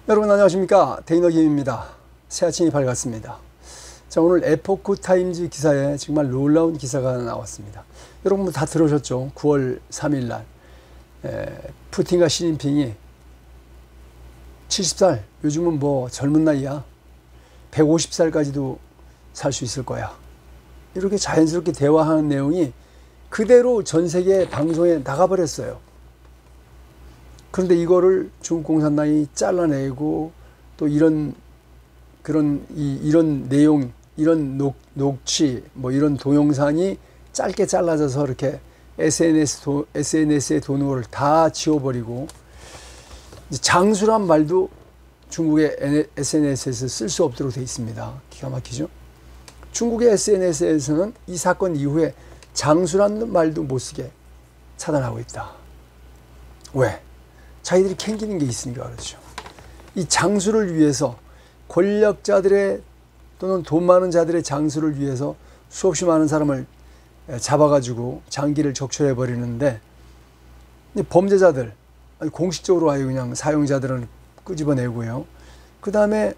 여러분 안녕하십니까. 데이너 김입니다. 새 아침이 밝았습니다. 자, 오늘 에포크 타임즈 기사에 정말 놀라운 기사가 나왔습니다. 여러분 다 들으셨죠? 9월 3일 날 푸틴과 시진핑이 70살, 요즘은 뭐 젊은 나이야, 150살까지도 살 수 있을 거야, 이렇게 자연스럽게 대화하는 내용이 그대로 전 세계 방송에 나가버렸어요. 그런데 이거를 중국 공산당이 잘라내고 또 이런 내용, 이런 녹취, 뭐 이런 동영상이 짧게 잘라져서 이렇게 SNS에 도는 다 지워버리고, 장수란 말도 중국의 SNS에서 쓸 수 없도록 되어 있습니다. 기가 막히죠? 중국의 SNS에서는 이 사건 이후에 장수라는 말도 못 쓰게 차단하고 있다. 왜? 자기들이 캥기는 게 있으니까 그렇죠. 이 장수를 위해서, 권력자들의 또는 돈 많은 자들의 장수를 위해서 수없이 많은 사람을 잡아가지고 장기를 적출해 버리는데, 범죄자들, 공식적으로 아예 그냥 사용자들은 끄집어내고요. 그 다음에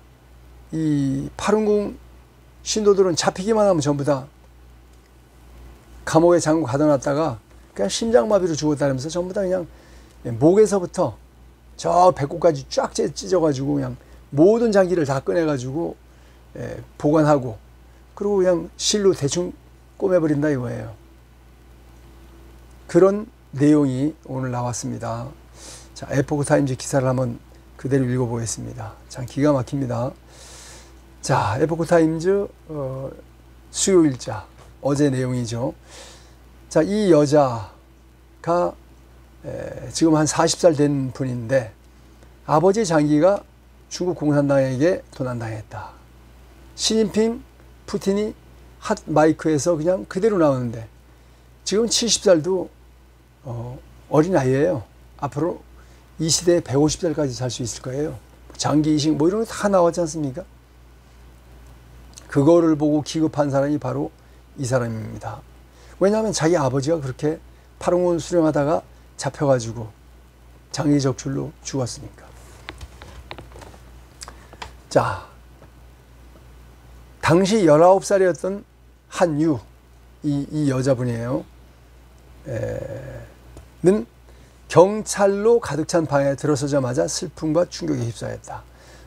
이 파룬궁 신도들은 잡히기만 하면 전부 다 감옥에 잠금 가둬놨다가 그냥 심장마비로 죽었다면서 전부 다 그냥 목에서부터 저 배꼽까지 쫙 찢어가지고 그냥 모든 장기를 다 꺼내가지고 보관하고, 그리고 그냥 실로 대충 꼬매버린다 이거예요. 그런 내용이 오늘 나왔습니다. 자, 에포크 타임즈 기사를 한번 그대로 읽어보겠습니다. 참 기가 막힙니다. 자, 에포크 타임즈 수요일자, 어제 내용이죠. 자, 이 여자가 지금 한 40살 된 분인데, 아버지 장기가 중국 공산당에게 도난당했다. 시진핑, 푸틴이 핫 마이크에서 그냥 그대로 나오는데, 지금 70살도 어린 아이예요. 앞으로 이 시대에 150살까지 살 수 있을 거예요. 장기 이식 뭐 이런 거 다 나왔지 않습니까? 그거를 보고 기급한 사람이 바로 이 사람입니다. 왜냐하면 자기 아버지가 그렇게 파룬궁 수령하다가 잡혀가지고 장기 적출로 죽었으니까. 자, 당시 19살이었던 한유, 이 여자분이에요. 는 경찰로 가득 찬 방에 들어서자마자 슬픔과 충격에 휩싸였다.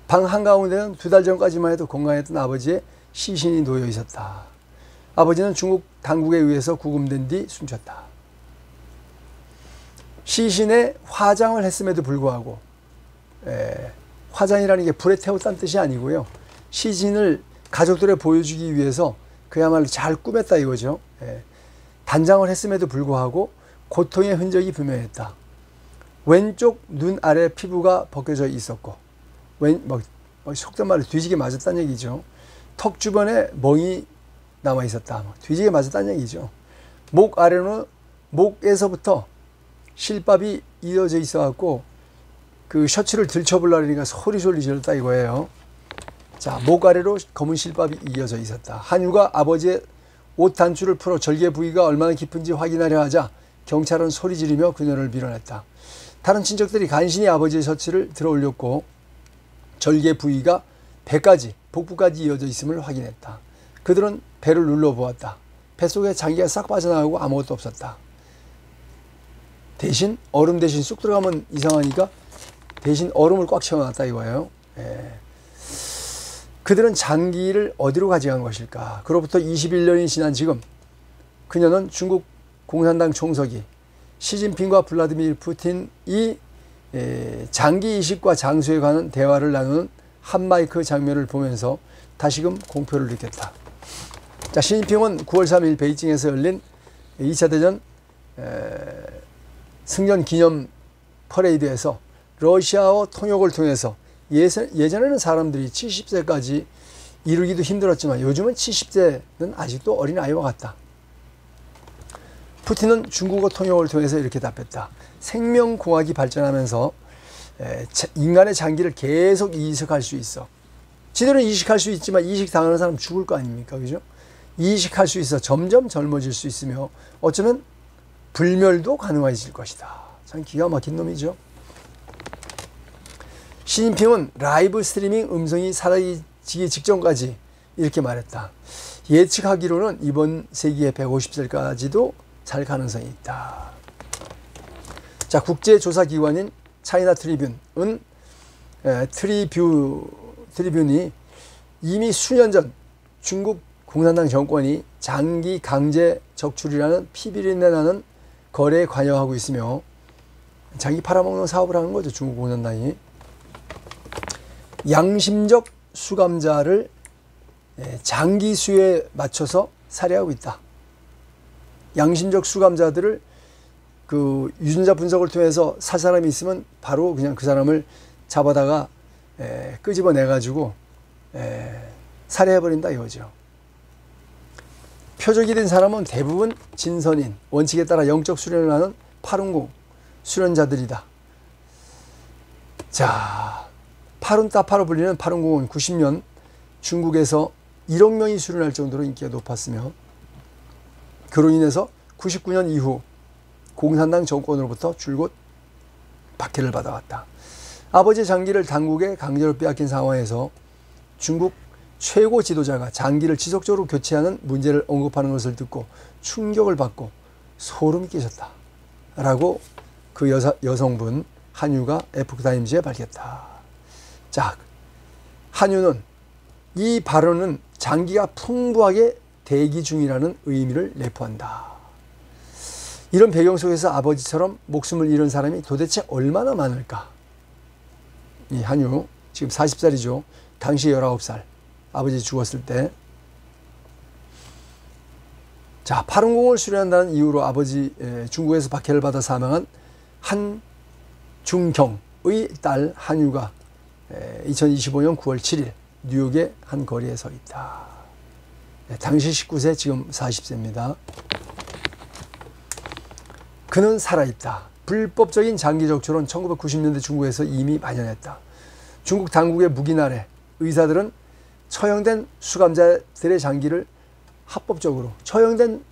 방 한가운데는 2달 전까지만 해도 건강했던 아버지의 시신이 놓여 있었다. 아버지는 중국 당국에 의해서 구금된 뒤 숨졌다. 시신에 화장을 했음에도 불구하고, 화장이라는 게 불에 태웠다는 뜻이 아니고요, 시신을 가족들에 보여주기 위해서 그야말로 잘 꾸몄다 이거죠. 단장을 했음에도 불구하고 고통의 흔적이 분명했다. 왼쪽 눈 아래 피부가 벗겨져 있었고, 속된 말로 뒤지게 맞았다는 얘기죠. 턱 주변에 멍이 남아 있었다. 뒤지게 맞았다는 얘기죠. 목 아래로는, 목에서부터 실밥이 이어져 있어 갖고 그 셔츠를 들쳐보려니까 소리 질렀다 이거예요. 자, 목 아래로 검은 실밥이 이어져 있었다. 한유가 아버지의 옷 단추를 풀어 절개 부위가 얼마나 깊은지 확인하려 하자 경찰은 소리 지르며 그녀를 밀어냈다. 다른 친척들이 간신히 아버지의 셔츠를 들어 올렸고 절개 부위가 배까지, 복부까지 이어져 있음을 확인했다. 그들은 배를 눌러보았다. 뱃속에 장기가 싹 빠져나가고 아무것도 없었다. 대신 얼음 대신 쑥 들어가면 이상하니까 대신 얼음을 꽉 채워놨다 이거예요. 그들은 장기를 어디로 가져간 것일까? 그로부터 21년이 지난 지금 그녀는 중국 공산당 총서기 시진핑과 블라디미르 푸틴이 장기 이식과 장수에 관한 대화를 나누는 핫마이크 장면을 보면서 다시금 공포를 느꼈다. 자, 시진핑은 9월 3일 베이징에서 열린 2차 대전 승전 기념 퍼레이드에서 러시아어 통역을 통해서, 예전에는 사람들이 70세까지 이루기도 힘들었지만 요즘은 70세는 아직도 어린아이와 같다. 푸틴은 중국어 통역을 통해서 이렇게 답했다. 생명공학이 발전하면서 인간의 장기를 계속 이식할 수 있어. 지들은 이식할 수 있지만 이식당하는 사람 죽을 거 아닙니까? 그죠? 이식할 수 있어. 점점 젊어질 수 있으며 어쩌면 불멸도 가능해질 것이다. 참 기가 막힌 놈이죠. 시진핑은 라이브 스트리밍 음성이 사라지기 직전까지 이렇게 말했다. 예측하기로는 이번 세기의 150살까지도 살 가능성이 있다. 자, 국제조사기관인 차이나 트리뷴은 트리뷴이 이미 수년 전 중국 공산당 정권이 장기 강제 적출이라는 피비린내 나는 거래에 관여하고 있으며 자기 팔아먹는 사업을 하는 거죠. 중국 공산당이. 양심적 수감자를 장기 수에 맞춰서 살해하고 있다. 양심적 수감자들을 그 유전자 분석을 통해서 살 사람이 있으면 바로 그냥 그 사람을 잡아다가 끄집어내 가지고 살해해버린다 이거죠. 표적이 된 사람은 대부분 진선인, 원칙에 따라 영적 수련을 하는 파룬궁 수련자들이다. 자, 파룬따파로 불리는 파룬궁은 90년 중국에서 1억 명이 수련할 정도로 인기가 높았으며 그로 인해서 99년 이후 공산당 정권으로부터 줄곧 박해를 받아왔다. 아버지의 장기를 당국에 강제로 빼앗긴 상황에서 중국 최고 지도자가 장기를 지속적으로 교체하는 문제를 언급하는 것을 듣고 충격을 받고 소름이 끼쳤다. 라고 그 여성분 한유가 에포크타임즈에 밝혔다. 자, 한유는 이 발언은 장기가 풍부하게 대기 중이라는 의미를 내포한다. 이런 배경 속에서 아버지처럼 목숨을 잃은 사람이 도대체 얼마나 많을까? 이 한유 지금 40살이죠. 당시 19살. 아버지 죽었을 때. 자, 파룬궁을 수련한다는 이유로 아버지 중국에서 박해를 받아 사망한 한중경의 딸 한유가 2025년 9월 7일 뉴욕의 한 거리에 서 있다. 당시 19세, 지금 40세입니다. 그는 살아있다. 불법적인 장기 적출은 1990년대 중국에서 이미 만연했다. 중국 당국의 묵인 아래 의사들은 처형된 수감자들의 장기를 합법적으로, 처형된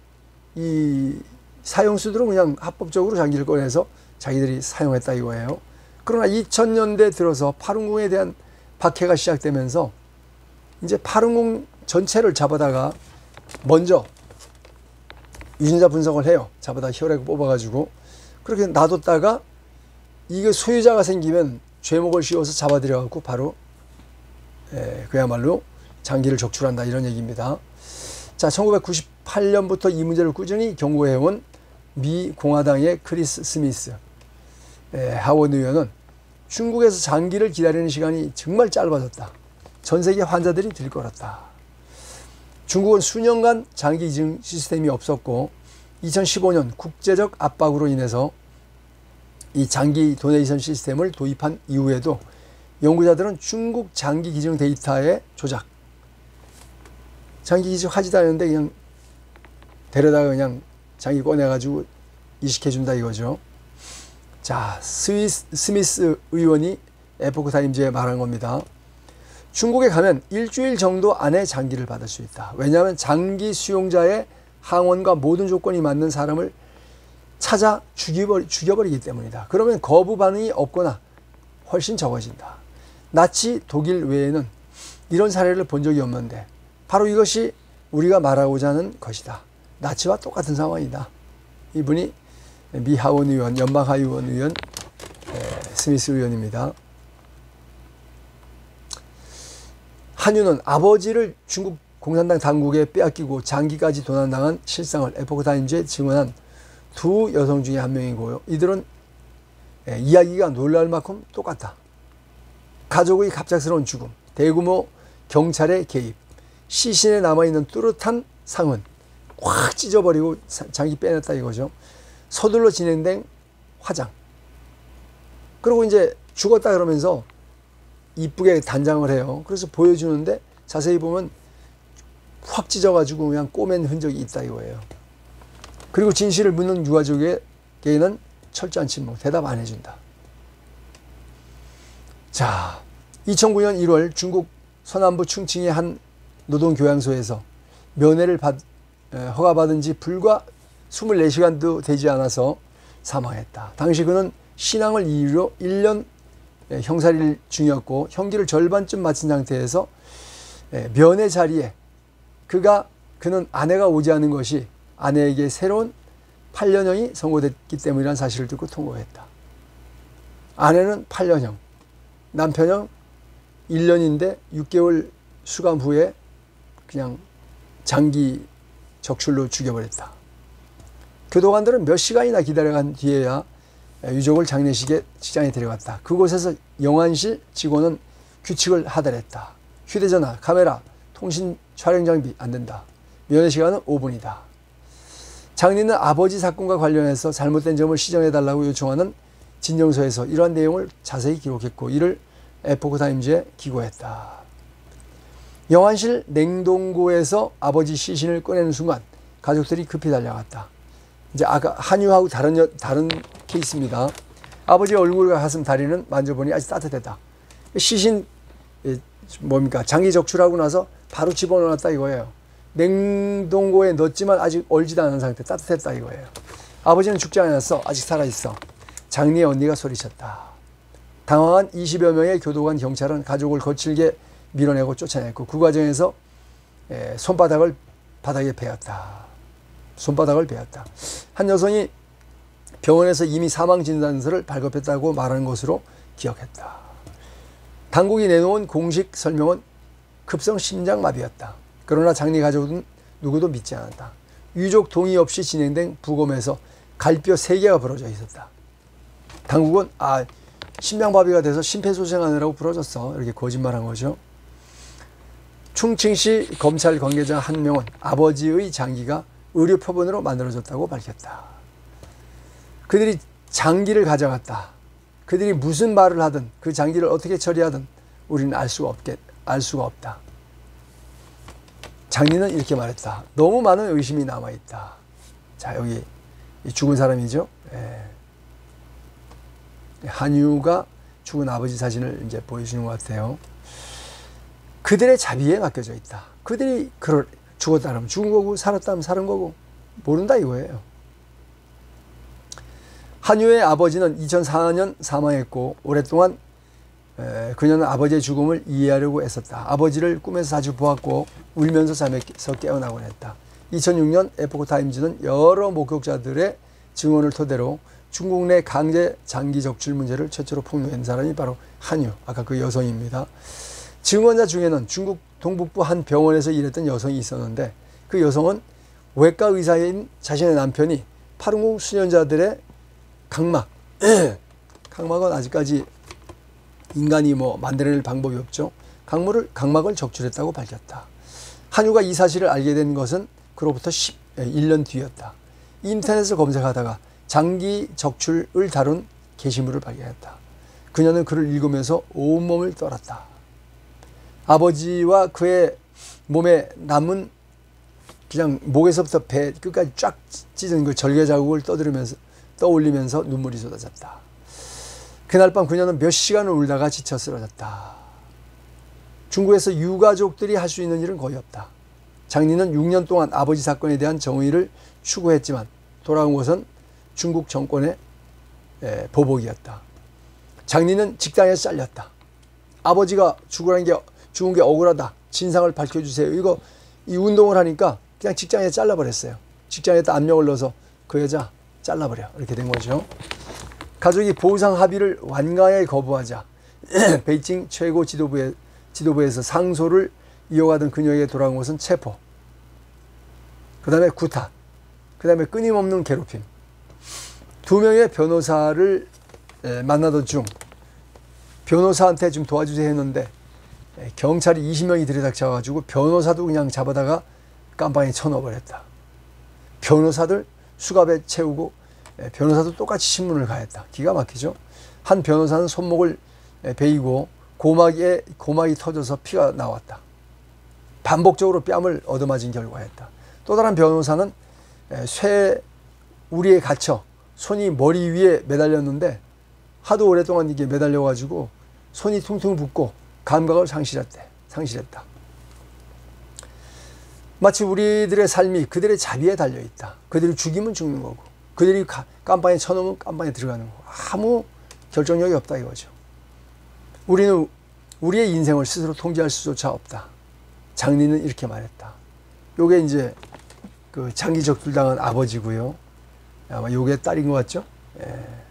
이 사형수들은 그냥 합법적으로 장기를 꺼내서 자기들이 사용했다 이거예요. 그러나 2000년대 들어서 파룬궁에 대한 박해가 시작되면서 이제 파룬궁 전체를 잡아다가 먼저 유전자 분석을 해요. 잡아다 혈액을 뽑아가지고 그렇게 놔뒀다가 이게 소유자가 생기면 죄목을 씌워서 잡아들여갖고 바로 그야말로 장기를 적출한다 이런 얘기입니다. 자, 1998년부터 이 문제를 꾸준히 경고해온 미 공화당의 크리스 스미스 하원 의원은 중국에서 장기를 기다리는 시간이 정말 짧아졌다. 전 세계 환자들이 들끓었다. 중국은 수년간 장기 기증 시스템이 없었고 2015년 국제적 압박으로 인해서 이 장기 도네이션 시스템을 도입한 이후에도 연구자들은 중국 장기 기증 데이터의 조작, 장기 기증 하지도 않았는데 그냥 데려다가 그냥 장기 꺼내가지고 이식해준다 이거죠. 자, 스미스 의원이 에포크타임즈에 말한 겁니다. 중국에 가면 일주일 정도 안에 장기를 받을 수 있다. 왜냐하면 장기 수용자의 항원과 모든 조건이 맞는 사람을 찾아 죽여버리기 때문이다. 그러면 거부 반응이 없거나 훨씬 적어진다. 나치 독일 외에는 이런 사례를 본 적이 없는데 바로 이것이 우리가 말하고자 하는 것이다. 나치와 똑같은 상황이다. 이분이 미 하원 의원, 연방하원 의원 스미스 의원입니다. 한유는 아버지를 중국 공산당 당국에 빼앗기고 장기까지 도난당한 실상을 에포크타임즈에 증언한 두 여성 중에 한 명이고요. 이들은 이야기가 놀라울 만큼 똑같다. 가족의 갑작스러운 죽음, 대규모 경찰의 개입, 시신에 남아있는 뚜렷한 상흔, 확 찢어버리고 장기 빼냈다 이거죠. 서둘러 진행된 화장. 그리고 이제 죽었다 그러면서 이쁘게 단장을 해요. 그래서 보여주는데 자세히 보면 확 찢어가지고 그냥 꼬맨 흔적이 있다 이거예요. 그리고 진실을 묻는 유가족에게는 철저한 침묵, 대답 안 해준다. 자, 2009년 1월 중국 서남부 충칭의 한 노동교양소에서 면회를 허가받은 지 불과 24시간도 되지 않아서 사망했다. 당시 그는 신앙을 이유로 1년 형살일 중이었고 형기를 절반쯤 마친 상태에서 면회 자리에 그는 아내가 오지 않은 것이 아내에게 새로운 8년형이 선고됐기 때문이라는 사실을 듣고 통곡했다. 아내는 8년형, 남편은 1년인데 6개월 수감 후에 그냥 장기 적출로 죽여버렸다. 교도관들은 몇 시간이나 기다려간 뒤에야 유족을 장례식에 직장에 데려갔다. 그곳에서 영안실 직원은 규칙을 하달했다. 휴대전화, 카메라, 통신 촬영 장비 안 된다. 면회 시간은 5분이다. 장리는 아버지 사건과 관련해서 잘못된 점을 시정해달라고 요청하는 진정서에서 이러한 내용을 자세히 기록했고 이를 에포크타임즈에 기고했다. 영안실 냉동고에서 아버지 시신을 꺼내는 순간 가족들이 급히 달려갔다. 이제 아까 한유하고 다른 케이스입니다. 아버지의 얼굴과 가슴, 다리는 만져보니 아직 따뜻했다. 시신 장기 적출하고 나서 바로 집어넣었다 이거예요. 냉동고에 넣었지만 아직 얼지도 않은 상태, 따뜻했다 이거예요. 아버지는 죽지 않았어. 아직 살아있어. 장리의 언니가 소리쳤다. 당황한 20여 명의 교도관 경찰은 가족을 거칠게 밀어내고 쫓아냈고 그 과정에서 손바닥을 바닥에 베었다. 손바닥을 베었다. 한 여성이 병원에서 이미 사망 진단서를 발급했다고 말하는 것으로 기억했다. 당국이 내놓은 공식 설명은 급성 심장마비였다. 그러나 장리 가족은 누구도 믿지 않았다. 유족 동의 없이 진행된 부검에서 갈뼈 3개가 부러져 있었다. 당국은 심장마비가 돼서 심폐소생하느라고 부러졌어. 이렇게 거짓말한 거죠. 충칭시 검찰 관계자 한 명은 아버지의 장기가 의료 표본으로 만들어졌다고 밝혔다. 그들이 장기를 가져갔다. 그들이 무슨 말을 하든 그 장기를 어떻게 처리하든 우리는 알 수가 없다. 장리는 이렇게 말했다. 너무 많은 의심이 남아있다. 자, 여기 죽은 사람이죠. 한유가 죽은 아버지 사진을 이제 보여주는 것 같아요. 그들의 자비에 맡겨져 있다. 그들이 죽었다 그러면 죽은 거고 살았다 하면 사는 거고 모른다 이거예요. 한유의 아버지는 2004년 사망했고 오랫동안 그녀는 아버지의 죽음을 이해하려고 애썼다. 아버지를 꿈에서 자주 보았고 울면서 잠에서 깨어나곤 했다. 2006년 에포크타임즈는 여러 목격자들의 증언을 토대로 중국 내 강제 장기 적출 문제를 최초로 폭로한 사람이 바로 한유, 아까 그 여성입니다. 증언자 중에는 중국 동북부 한 병원에서 일했던 여성이 있었는데 그 여성은 외과 의사인 자신의 남편이 파룬궁 수련자들의 각막은 아직까지 인간이 만들어낼 방법이 없죠. 각막을 적출했다고 밝혔다. 한유가 이 사실을 알게 된 것은 그로부터 1년 뒤였다. 인터넷을 검색하다가 장기 적출을 다룬 게시물을 발견했다. 그녀는 그를 읽으면서 온몸을 떨었다. 아버지와 그의 몸에 남은 그냥 목에서부터 배 끝까지 쫙 찢은 그 절개 자국을 떠올리면서 눈물이 쏟아졌다. 그날 밤 그녀는 몇 시간을 울다가 지쳐 쓰러졌다. 중국에서 유가족들이 할 수 있는 일은 거의 없다. 장리는 6년 동안 아버지 사건에 대한 정의를 추구했지만 돌아온 것은 중국 정권의 보복이었다. 장리는 직장에서 잘렸다. 아버지가 죽은 게 억울하다. 진상을 밝혀주세요. 이 운동을 하니까 그냥 직장에 잘라버렸어요. 직장에다 압력을 넣어서 그 여자 잘라버려. 이렇게 된 거죠. 가족이 보상 합의를 완강하게 거부하자 베이징 최고 지도부에서 상소를 이어가던 그녀에게 돌아온 것은 체포, 그 다음에 구타, 그 다음에 끊임없는 괴롭힘. 2명의 변호사를 만나던 중 변호사한테 좀 도와주세요 했는데 경찰이 20명이 들이닥쳐가지고 변호사도 그냥 잡아다가 깜빵에 쳐넣어버렸다. 변호사들 수갑에 채우고 변호사도 똑같이 신문을 가했다. 기가 막히죠. 한 변호사는 손목을 베이고 고막이 터져서 피가 나왔다. 반복적으로 뺨을 얻어맞은 결과였다. 또 다른 변호사는 쇠우리에 갇혀 손이 머리 위에 매달렸는데 하도 오랫동안 이게 매달려가지고 손이 퉁퉁 붓고 감각을 상실했다. 마치 우리들의 삶이 그들의 자비에 달려있다. 그들을 죽이면 죽는 거고 그들이 깜빵에 쳐놓으면 깜빵에 들어가는 거고 아무 결정력이 없다 이거죠. 우리는 우리의 인생을 스스로 통제할 수조차 없다. 장리는 이렇게 말했다. 요게 이제 그 장기 적출당한 아버지고요. 아마 요게 딸인 것 같죠? 예.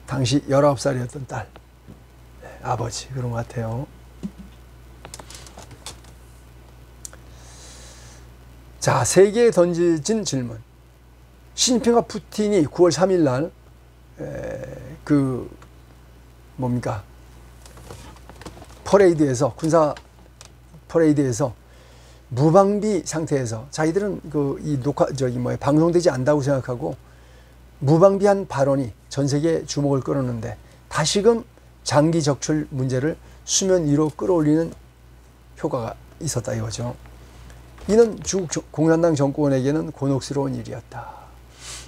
당시 19살이었던 딸. 네, 아버지 그런 것 같아요. 자, 세계에 던져진 질문. 시진핑과 푸틴이 9월 3일 날 뭡니까? 퍼레이드에서, 군사 퍼레이드에서 무방비 상태에서 자기들은 방송되지 않는다고 생각하고 무방비한 발언이 전 세계의 주목을 끌었는데 다시금 장기 적출 문제를 수면 위로 끌어올리는 효과가 있었다 이거죠. 이는 중국 공산당 정권에게는 곤혹스러운 일이었다.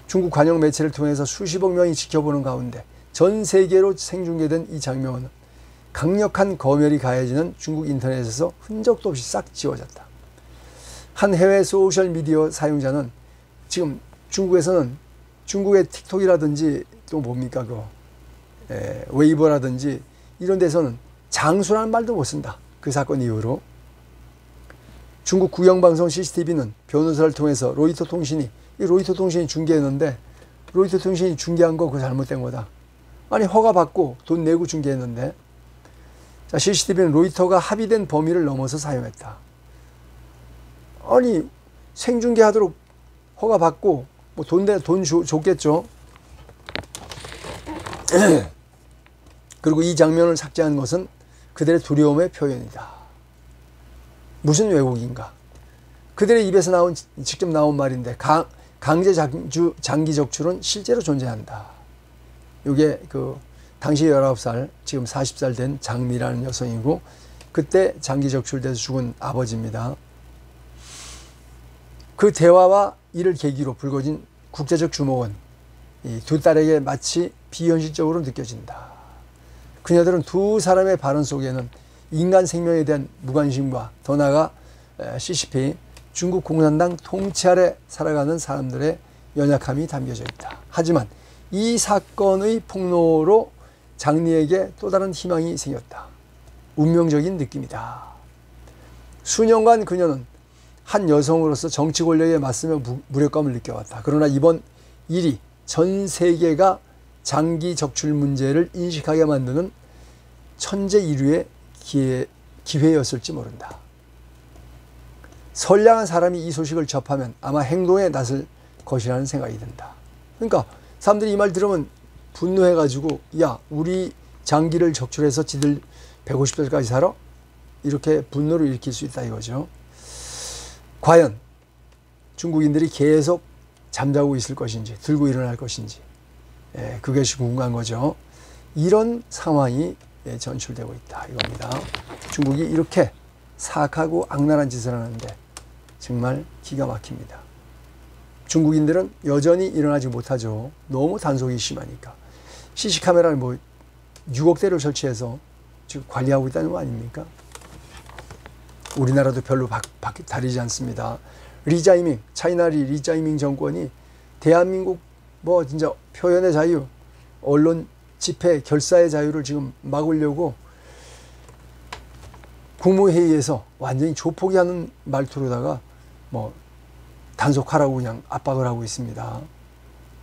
중국 관영 매체를 통해서 수십억 명이 지켜보는 가운데 전 세계로 생중계된 이 장면은 강력한 검열이 가해지는 중국 인터넷에서 흔적도 없이 싹 지워졌다. 한 해외 소셜미디어 사용자는 지금 중국에서는 중국의 틱톡이라든지 또 뭡니까 웨이보라든지 이런 데서는 장수라는 말도 못 쓴다. 그 사건 이후로. 중국 국영방송 CCTV는 변호사를 통해서 로이터 통신이 중계했는데 로이터 통신이 중계한 거 그거 잘못된 거다. 아니 허가 받고 돈 내고 중계했는데 자, CCTV는 로이터가 합의된 범위를 넘어서 사용했다. 아니 생중계하도록 허가 받고 뭐 돈 줬겠죠. 그리고 이 장면을 삭제한 것은 그들의 두려움의 표현이다. 무슨 왜곡인가? 그들의 입에서 직접 나온 말인데 강제 장기 적출은 실제로 존재한다. 이게 당시 19살, 지금 40살 된 장미라는 여성이고 그때 장기 적출돼서 죽은 아버지입니다. 그 대화와 이를 계기로 불거진 국제적 주목은 이 두 딸에게 마치 비현실적으로 느껴진다. 그녀들은 두 사람의 발언 속에는 인간 생명에 대한 무관심과 더 나아가 CCP, 중국 공산당 통치 아래 살아가는 사람들의 연약함이 담겨져 있다. 하지만 이 사건의 폭로로 장리에게 또 다른 희망이 생겼다. 운명적인 느낌이다. 수년간 그녀는 한 여성으로서 정치 권력에 맞서며 무력감을 느껴왔다. 그러나 이번 일이 전 세계가 장기 적출 문제를 인식하게 만드는 천재 인류의 기회였을지 모른다. 선량한 사람이 이 소식을 접하면 아마 행동에 나설 것이라는 생각이 든다. 그러니까 사람들이 이 말 들으면 분노해가지고 야 우리 장기를 적출해서 지들 150살까지 살아? 이렇게 분노를 일으킬 수 있다 이거죠. 과연 중국인들이 계속 잠자고 있을 것인지 들고 일어날 것인지 그것이 궁금한 거죠. 이런 상황이 전출되고 있다 이겁니다. 중국이 이렇게 사악하고 악랄한 짓을 하는데 정말 기가 막힙니다. 중국인들은 여전히 일어나지 못하죠. 너무 단속이 심하니까. CC카메라를 6억 대를 설치해서 지금 관리하고 있다는 거 아닙니까? 우리나라도 별로 다르지 않습니다. 리자이밍, 차이나리 리자이밍 정권이 대한민국 진짜 표현의 자유, 언론 집회, 결사의 자유를 지금 막으려고 국무회의에서 완전히 조폭이하는 말투로다가 단속하라고 그냥 압박을 하고 있습니다.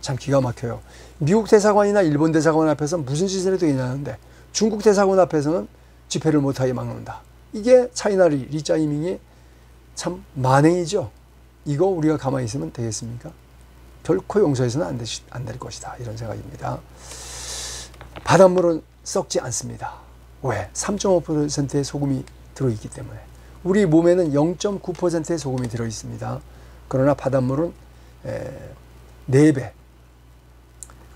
참 기가 막혀요. 미국 대사관이나 일본 대사관 앞에서는 무슨 짓을 해도 괜찮은데 중국 대사관 앞에서는 집회를 못하게 막는다. 이게 차이나리 리자이밍이 참 만행이죠. 이거 우리가 가만히 있으면 되겠습니까? 결코 용서해서는 안 될 것이다. 이런 생각입니다. 바닷물은 썩지 않습니다. 왜? 3.5%의 소금이 들어있기 때문에. 우리 몸에는 0.9%의 소금이 들어있습니다. 그러나 바닷물은 4배,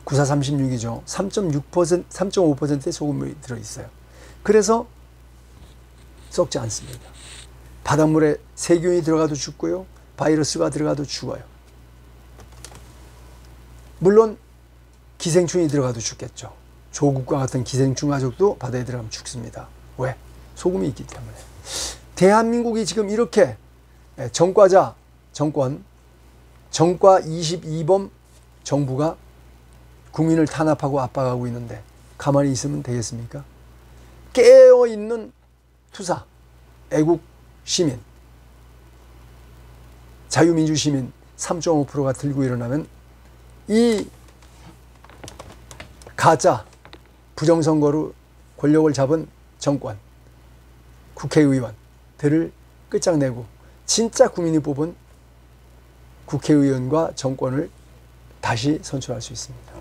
9436이죠. 3.5%의 소금이 들어있어요. 그래서 썩지 않습니다. 바닷물에 세균이 들어가도 죽고요. 바이러스가 들어가도 죽어요. 물론 기생충이 들어가도 죽겠죠. 조국과 같은 기생충 가족도 바다에 들어가면 죽습니다. 왜? 소금이 있기 때문에. 대한민국이 지금 이렇게 정과 22범 정부가 국민을 탄압하고 압박하고 있는데 가만히 있으면 되겠습니까? 깨어있는 투사, 애국 시민, 자유민주 시민 3.5%가 들고 일어나면 이 가짜 부정선거로 권력을 잡은 정권, 국회의원들을 끝장내고 진짜 국민이 뽑은 국회의원과 정권을 다시 선출할 수 있습니다.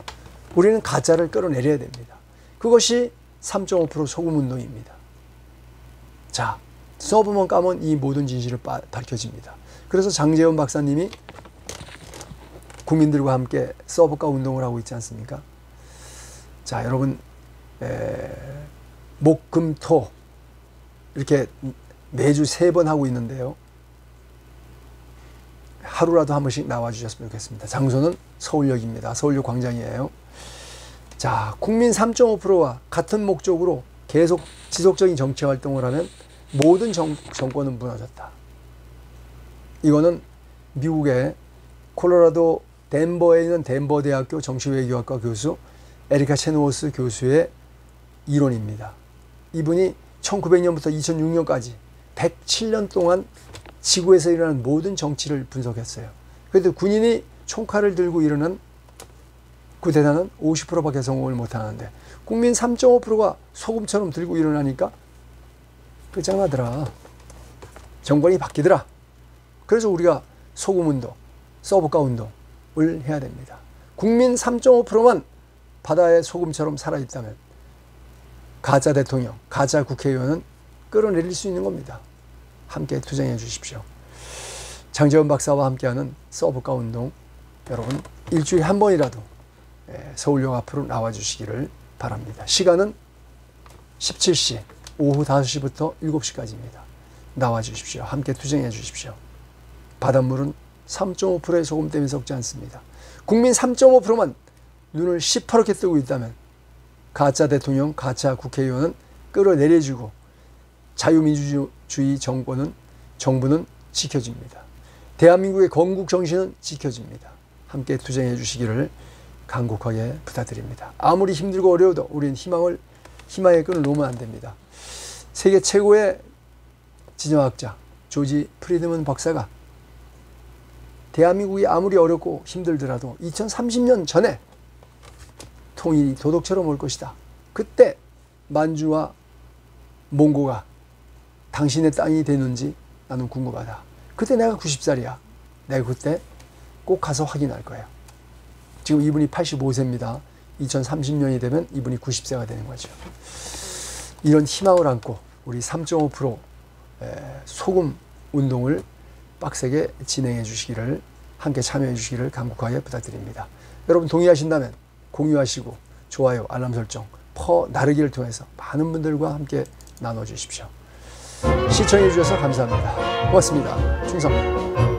우리는 가짜를 끌어내려야 됩니다. 그것이 3.5% 소금운동입니다. 자, 서브만 까면 이 모든 진실이 밝혀집니다. 그래서 장제원 박사님이 국민들과 함께 서브가 운동을 하고 있지 않습니까? 자, 여러분 목, 금, 토 이렇게 매주 3번 하고 있는데요. 하루라도 한 번씩 나와주셨으면 좋겠습니다. 장소는 서울역입니다. 서울역 광장이에요. 자, 국민 3.5%와 같은 목적으로 계속 지속적인 정치 활동을 하면 모든 정권은 무너졌다. 이거는 미국의 콜로라도 덴버에 있는 덴버 대학교 정치외교학과 교수 에리카 체노워스 교수의 이론입니다. 이분이 1900년부터 2006년까지 107년 동안 지구에서 일어난 모든 정치를 분석했어요. 그런데 군인이 총칼을 들고 일어난 쿠데타는 50%밖에 성공을 못하는데 국민 3.5%가 소금처럼 들고 일어나니까 끝장나더라. 정권이 바뀌더라. 그래서 우리가 소금운동, 서브가 운동을 해야 됩니다. 국민 3.5%만 바다의 소금처럼 살아있다면 가짜 대통령, 가짜 국회의원은 끌어내릴 수 있는 겁니다. 함께 투쟁해 주십시오. 장제원 박사와 함께하는 서브가 운동, 여러분 일주일에 한 번이라도 서울역 앞으로 나와주시기를 바랍니다. 시간은 17시, 오후 5시부터 7시까지입니다. 나와주십시오. 함께 투쟁해 주십시오. 바닷물은 3.5%의 소금 때문에 썩지 않습니다. 국민 3.5%만 눈을 시퍼렇게 뜨고 있다면 가짜 대통령, 가짜 국회의원은 끌어내려주고 자유민주주의 정부는 지켜집니다. 대한민국의 건국 정신은 지켜집니다. 함께 투쟁해 주시기를 간곡하게 부탁드립니다. 아무리 힘들고 어려워도 우리는 희망의 끈을 놓으면 안 됩니다. 세계 최고의 지정학자 조지 프리드먼 박사가 대한민국이 아무리 어렵고 힘들더라도 2030년 전에 통일이 도덕처럼 올 것이다. 그때 만주와 몽고가 당신의 땅이 되는지 나는 궁금하다. 그때 내가 90살이야. 내가 그때 꼭 가서 확인할 거야. 지금 이분이 85세입니다. 2030년이 되면 이분이 90세가 되는 거죠. 이런 희망을 안고 우리 3.5% 소금 운동을 빡세게 진행해 주시기를, 함께 참여해 주시기를 간곡하게 부탁드립니다. 여러분 동의하신다면 공유하시고 좋아요, 알람 설정, 나르기를 통해서 많은 분들과 함께 나눠주십시오. 시청해 주셔서 감사합니다. 고맙습니다. 충성.